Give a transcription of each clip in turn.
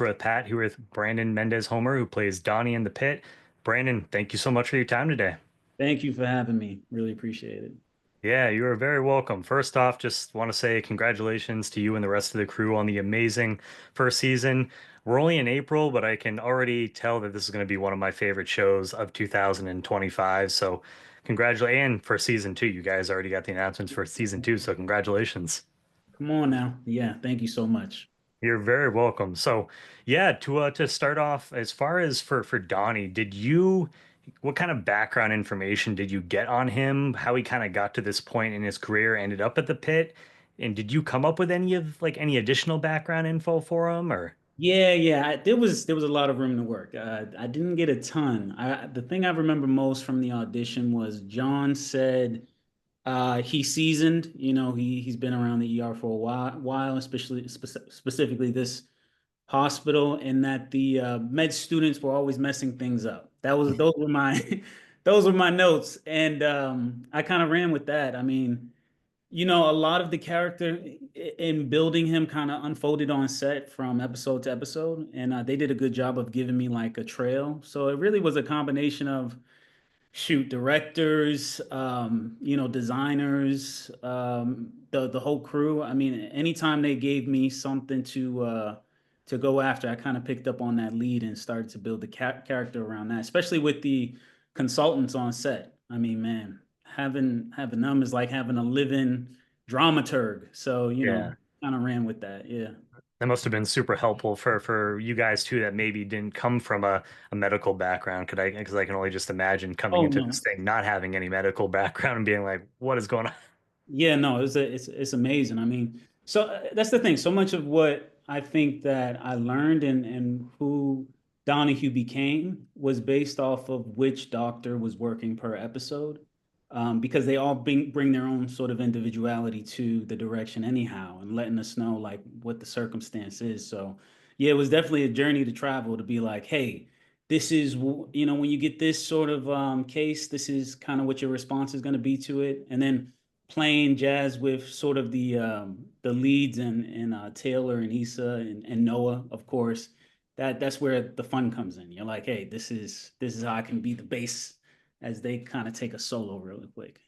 Culture with Pat here with Brandon Mendez Homer, who plays Donnie in the Pit. Brandon, thank you so much for your time today. Thank you for having me. Really appreciate it. Yeah, you are very welcome. First off, just want to say congratulations to you and the rest of the crew on the amazing first season. We're only in April, but I can already tell that this is going to be one of my favorite shows of 2025. So, congratulations. And for season two, you guys already got the announcements for season two. So, congratulations. Come on now. Yeah, thank you so much. You're very welcome. So, yeah, to start off, as far as for Donnie, what kind of background information did you get on him? How he kind of got to this point in his career, ended up at the pit, and did you come up with any additional background info for him or? There was a lot of room to work. I didn't get a ton. The thing I remember most from the audition was John said he's seasoned. He's been around the ER for a while, especially specifically this hospital, and that the med students were always messing things up. Those were my those were my notes, and I kind of ran with that. I mean, a lot of the character in building him kind of unfolded on set from episode to episode, and they did a good job of giving me like a trail. So it really was a combination of shoot directors, designers, the whole crew. I mean, anytime they gave me something to go after, I kind of picked up on that lead and started to build the character around that, especially with the consultants on set. I mean, man, having them is like having a living dramaturg. So, Yeah. kind of ran with that. Yeah. That must have been super helpful for you guys too that maybe didn't come from a medical background. Because I can only just imagine coming Oh into no. this thing not having any medical background and being like, what is going on? Yeah, no, it's amazing. I mean, so that's the thing. So much of what I think that I learned and who Donahue became was based off of which doctor was working per episode, because they all bring their own sort of individuality to the direction anyhow, and letting us know like what the circumstance is. So, yeah, it was definitely a journey to travel to be like, hey, this is when you get this sort of case, this is kind of what your response is going to be to it, and then playing jazz with sort of the leads and Taylor and Issa and Noah, of course. That's where the fun comes in. You're like, hey, this is how I can be the bass as they kind of take a solo really quick.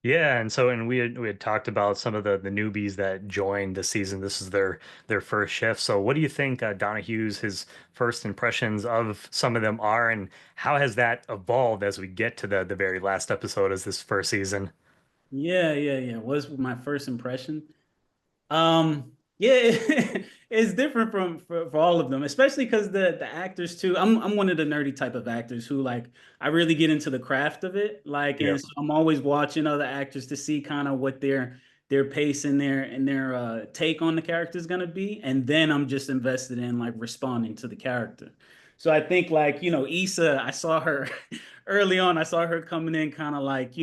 Yeah, and we had talked about some of the newbies that joined this season. This is their first shift. So, what do you think Donahue's his first impressions of some of them are, and how has that evolved as we get to the very last episode as this first season? Yeah. Was my first impression. Yeah, it's different for all of them, especially because the actors too. I'm one of the nerdy type of actors who like I really get into the craft of it. Like, and Yep. so I'm always watching other actors to see kind of what their pace and their take on the character is gonna be, and then I'm just invested in like responding to the character. So I think like Issa, I saw her early on. I saw her coming in kind of like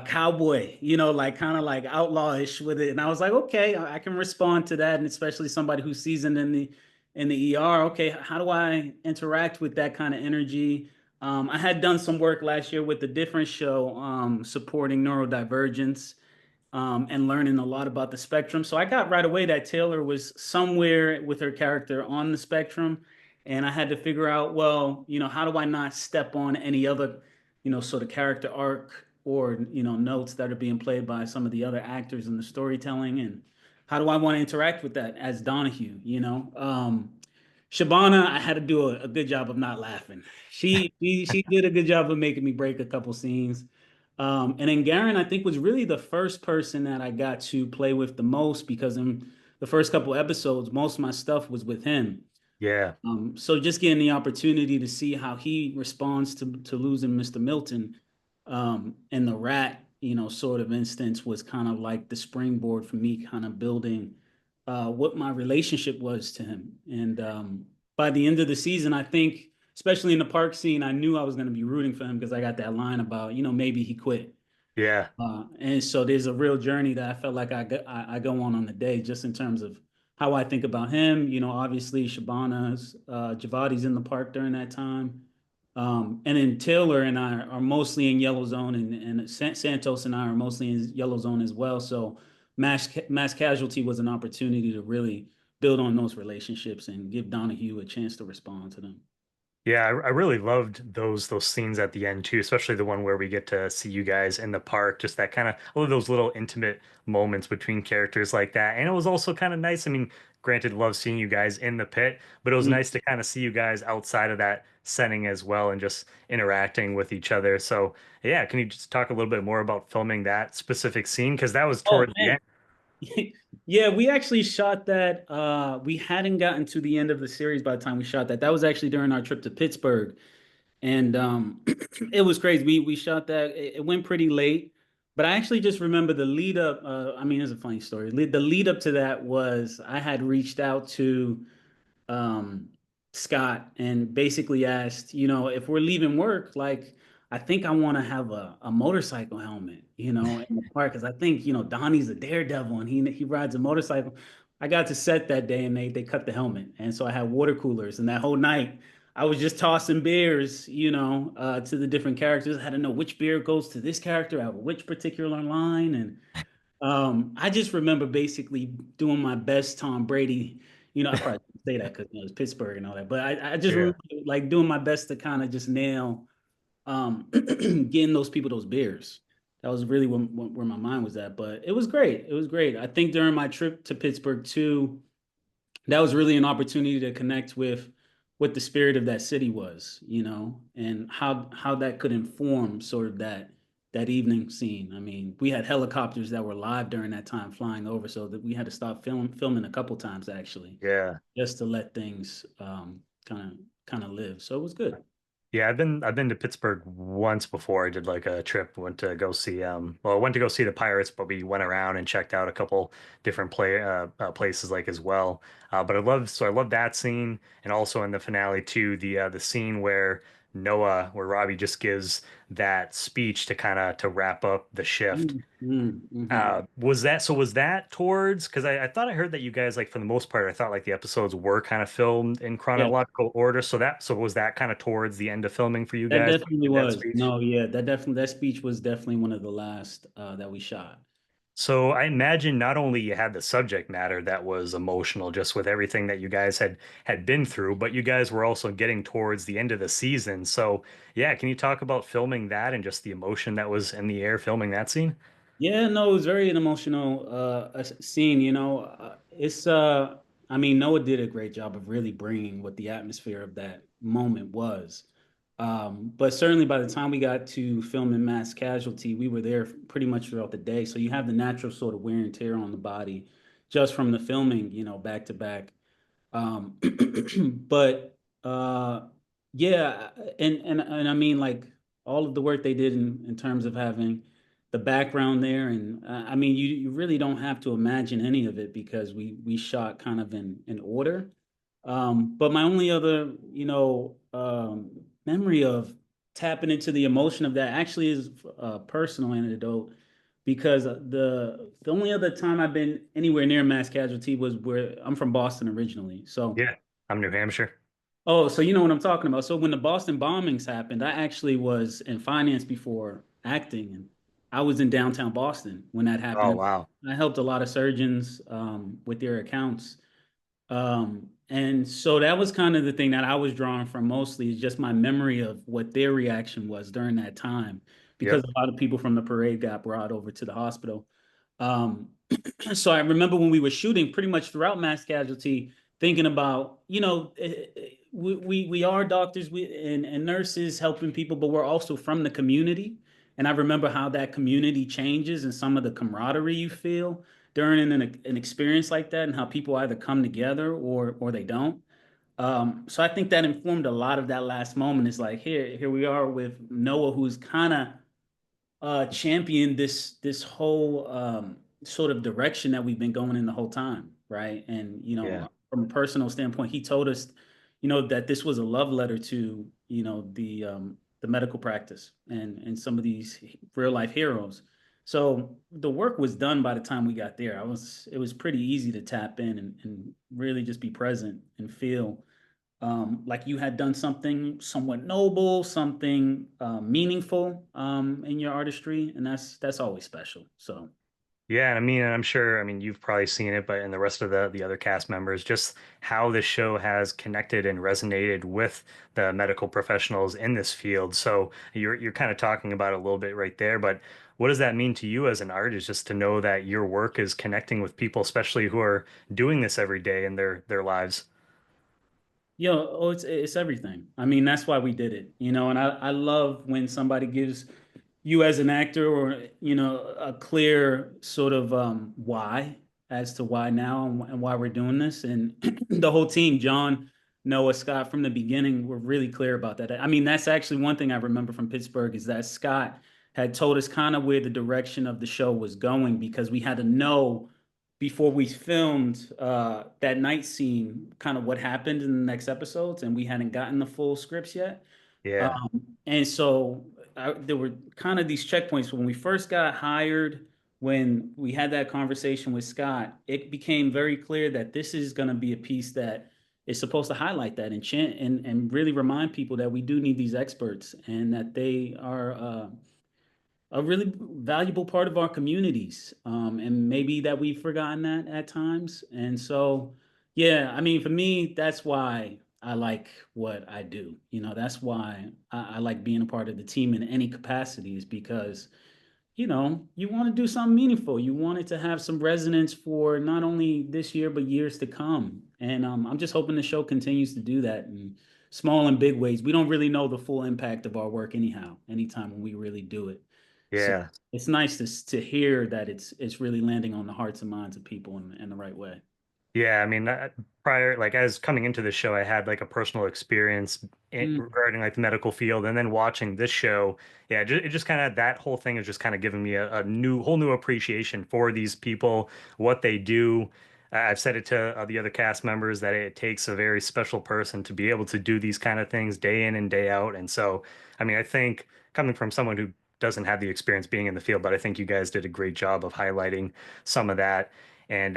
cowboy, like kind of like outlawish with it. And I was like, okay, I can respond to that. And especially somebody who's seasoned in the ER. Okay, how do I interact with that kind of energy? I had done some work last year with a different show, supporting neurodivergence, and learning a lot about the spectrum. So I got right away that Taylor was somewhere with her character on the spectrum. And I had to figure out, well, how do I not step on any other, sort of character arc or, notes that are being played by some of the other actors in the storytelling? And how do I want to interact with that as Donahue? Shabana, I had to do a good job of not laughing. She did a good job of making me break a couple scenes. And then Garen, I think, was really the first person that I got to play with the most because in the first couple episodes, most of my stuff was with him. Yeah. So just getting the opportunity to see how he responds to losing Mr. Milton, and the rat, sort of instance was kind of like the springboard for me kind of building what my relationship was to him. And by the end of the season, I think, especially in the park scene, I knew I was going to be rooting for him because I got that line about, maybe he quit. Yeah. And so there's a real journey that I felt like I go on the day just in terms of how I think about him. Obviously Shabana's, Javadi's in the park during that time. And then Taylor and I are mostly in yellow zone, and Santos and I are mostly in yellow zone as well. So mass casualty was an opportunity to really build on those relationships and give Donahue a chance to respond to them. Yeah, I really loved those scenes at the end too, especially the one where we get to see you guys in the park, just that kind of all of those little intimate moments between characters like that. And it was also kind of nice. I mean, granted, love seeing you guys in the pit, but it was Mm. nice to kind of see you guys outside of that setting as well and just interacting with each other. So, yeah, can you just talk a little bit more about filming that specific scene? Because that was Oh towards the man. end. Yeah, we actually shot that. We hadn't gotten to the end of the series by the time we shot that. That was actually during our trip to Pittsburgh. And it was crazy. We shot that. It went pretty late, but I actually just remember the lead up. I mean, it's a funny story. The lead up to that was I had reached out to um, Scott and basically asked, if we're leaving work, like I think I want to have a motorcycle helmet, in the park because I think Donnie's a daredevil and he rides a motorcycle. I got to set that day and they cut the helmet, and so I had water coolers, and that whole night I was just tossing beers, to the different characters. I had to know which beer goes to this character at which particular line, and I just remember basically doing my best Tom Brady. I probably didn't say that because it's Pittsburgh and all that, but I just Yeah. remember like doing my best to kind of just nail getting those people those beers. That was really where my mind was at. But it was great. It was great. I think during my trip to Pittsburgh too, that was really an opportunity to connect with what the spirit of that city was, and how that could inform sort of that evening scene. I mean, we had helicopters that were live during that time flying over, so that we had to stop filming a couple times actually, Yeah. just to let things kind of live. So it was good. Yeah, I've been to Pittsburgh once before. I did like a trip, went to go see I went to go see the Pirates, but we went around and checked out a couple different places like as well. But I love that scene, and also in the finale too, the scene where where Robby just gives that speech to kind of to wrap up the shift. Mm-hmm. Was that towards, because I thought I heard that you guys, like, for the most part, I thought like the episodes were kind of filmed in Yeah, chronological order. So was that kind of towards the end of filming for you that guys, definitely that was. speech? No, yeah, that speech was definitely one of the last that we shot. So I imagine not only you had the subject matter that was emotional just with everything that you guys had been through, but you guys were also getting towards the end of the season. So yeah, can you talk about filming that and just the emotion that was in the air filming that scene? Yeah, no, it was very an emotional scene, it's I mean, Noah did a great job of really bringing what the atmosphere of that moment was. But certainly by the time we got to filming Mass Casualty, we were there pretty much throughout the day. So you have the natural sort of wear and tear on the body just from the filming, back to back. Um, but yeah, and I mean like all of the work they did in terms of having the background there, and I mean you really don't have to imagine any of it because we shot kind of in order. But my only other memory of tapping into the emotion of that actually is a personal anecdote because the only other time I've been anywhere near mass casualty was where I'm from Boston originally. So, Yeah, I'm New Hampshire. oh, so you know what I'm talking about. So when the Boston bombings happened, I actually was in finance before acting, and I was in downtown Boston when that Oh happened. wow. I helped a lot of surgeons with their accounts. And so that was kind of the thing that I was drawing from mostly is just my memory of what their reaction was during that time, because Yep. a lot of people from the parade got brought over to the hospital. Um, so I remember when we were shooting pretty much throughout mass casualty, thinking about, we are doctors and nurses helping people, but we're also from the community. And I remember how that community changes and some of the camaraderie you feel during an experience like that and how people either come together or they don't. So I think that informed a lot of that last moment. It's like here we are with Noah, who's kind of championed this whole sort of direction that we've been going in the whole time, right? And Yeah. from a personal standpoint, he told us, that this was a love letter to the medical practice and some of these real life heroes. So the work was done by the time we got there. It was pretty easy to tap in and really just be present and feel like you had done something somewhat noble, something meaningful in your artistry, and that's always special. So Yeah, and and I'm sure, you've probably seen it, but and the rest of the other cast members, just how this show has connected and resonated with the medical professionals in this field. So you're kind of talking about it a little bit right there, but what does that mean to you as an artist, just to know that your work is connecting with people, especially who are doing this every day in their lives? It's everything. I mean, that's why we did it, and I love when somebody gives you as an actor or a clear sort of why as to why now and why we're doing this. And the whole team, John, Noah, Scott, from the beginning were really clear about that. I mean, that's actually one thing I remember from Pittsburgh is that Scott had told us kind of where the direction of the show was going because we had to know before we filmed that night scene kind of what happened in the next episodes, and we hadn't gotten the full scripts yet. Yeah. And so there were kind of these checkpoints when we first got hired. When we had that conversation with Scott, it became very clear that this is going to be a piece that is supposed to highlight that and really remind people that we do need these experts and that they are a really valuable part of our communities. And maybe that we've forgotten that at times. And so, yeah, I mean, for me, that's why I like what I do. That's why I like being a part of the team in any capacity, is because you want to do something meaningful. You want it to have some resonance for not only this year, but years to come. And I'm just hoping the show continues to do that in small and big ways. We don't really know the full impact of our work anyhow, anytime when we really do it. So Yeah. it's nice to hear that it's really landing on the hearts and minds of people in the right way. Yeah, prior, like as coming into the show, I had like a personal experience Mm. regarding like the medical field, and then watching this show, yeah, it just kind of that whole thing is just kind of giving me a whole new appreciation for these people, what they do. I've said it to the other cast members that it takes a very special person to be able to do these kind of things day in and day out. And so, I think coming from someone who doesn't have the experience being in the field, but I think you guys did a great job of highlighting some of that. And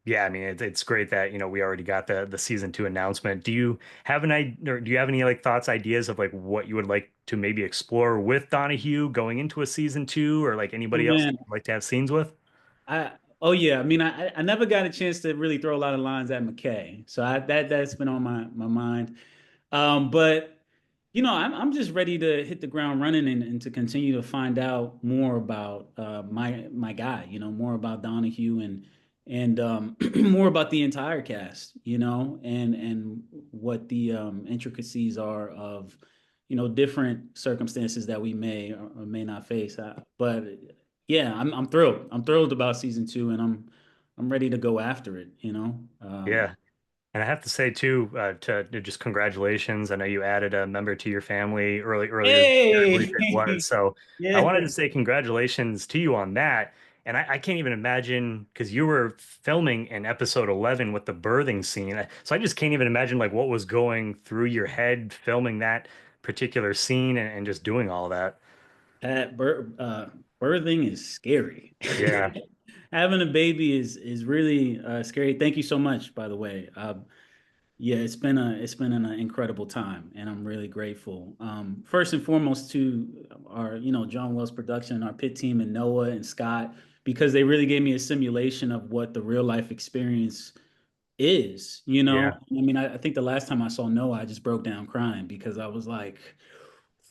yeah, it's great that we already got the season two announcement. Do you have an idea, or do you have any like thoughts, ideas of like what you would like to maybe explore with Donahue going into a season two, or like Oh anybody else that man, you'd like to have scenes with? I oh yeah, I mean I never got a chance to really throw a lot of lines at McKay, so that's been on my mind. But I'm just ready to hit the ground running and to continue to find out more about my guy, more about Donahue and more about the entire cast, and what the intricacies are of, different circumstances that we may or may not face. But yeah, I'm thrilled. I'm thrilled about season two, and I'm ready to go after it, Yeah. And I have to say too, to just congratulations. I know you added a member to your family earlier this year, I believe Hey, it was. So I yeah. wanted to say congratulations to you on that. And I can't even imagine because you were filming in episode 11 with the birthing scene. So I just can't even imagine like what was going through your head filming that particular scene and just doing all that. Pat, birthing is scary. Yeah. Having a baby is really scary. Thank you so much, by the way. Yeah, it's been an incredible time, and I'm really grateful. First and foremost to our John Wells production, our Pitt team, and Noah and Scott, because they really gave me a simulation of what the real life experience is. Yeah. I mean, I think the last time I saw Noah, I just broke down crying because I was like,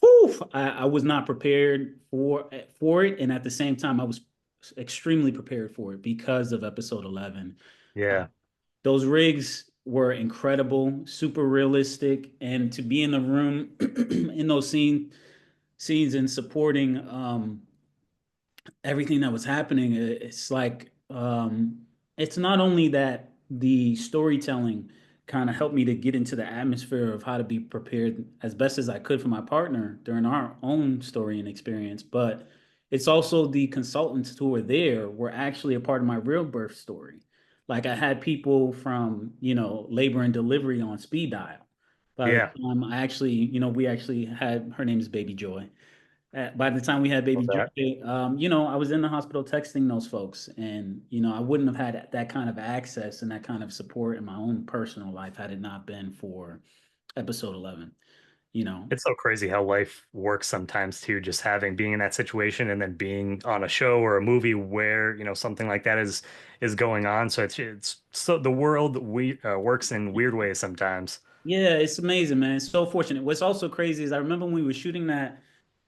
whew, I was not prepared for it, and at the same time, I was extremely prepared for it because of episode 11. Uh, Yeah. those rigs were incredible, super realistic, and to be in the room in those scenes and supporting everything that was happening, it's like it's not only that the storytelling kind of helped me to get into the atmosphere of how to be prepared as best as I could for my partner during our own story and experience, but it's also the consultants who were actually a part of my real birth story. Like I had people from, labor and delivery on speed dial. By the Yeah. time we actually had, her name is Baby Joy. By the time we had Love Baby that. Joy, I was in the hospital texting those folks, and I wouldn't have had that kind of access and that kind of support in my own personal life had it not been for episode 11. you know. It's so crazy how life works sometimes too, just having being in that situation and then being on a show or a movie where, something like that is going on. So it's so the world we works in weird ways sometimes. Yeah, it's amazing, man. It's so fortunate. What's also crazy is I remember when we were shooting that,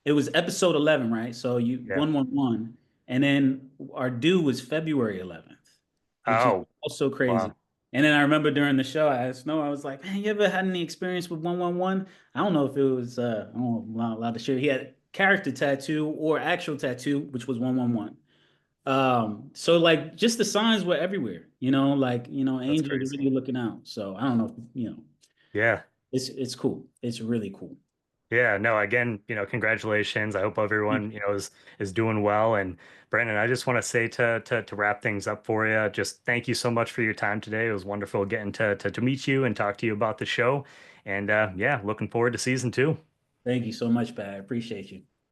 it was episode 11, right? So you Yeah. 111, and then our due was February 11th, which is Oh, also crazy. wow. And then I remember during the show, I asked Snow, I was like, man, you ever had any experience with 111? I don't know if it was, I don't know, I'm not allowed to share. He had character tattoo or actual tattoo, which was 111. So like just the signs were everywhere, like, That's angels are crazy. really looking out. So I don't know, Yeah. it's cool. It's really cool. Yeah, no, again, congratulations. I hope everyone, is doing well. And Brandon, I just want to say to wrap things up for you, just thank you so much for your time today. It was wonderful getting to meet you and talk to you about the show. And yeah, looking forward to season 2. Thank you so much, Pat. I appreciate you.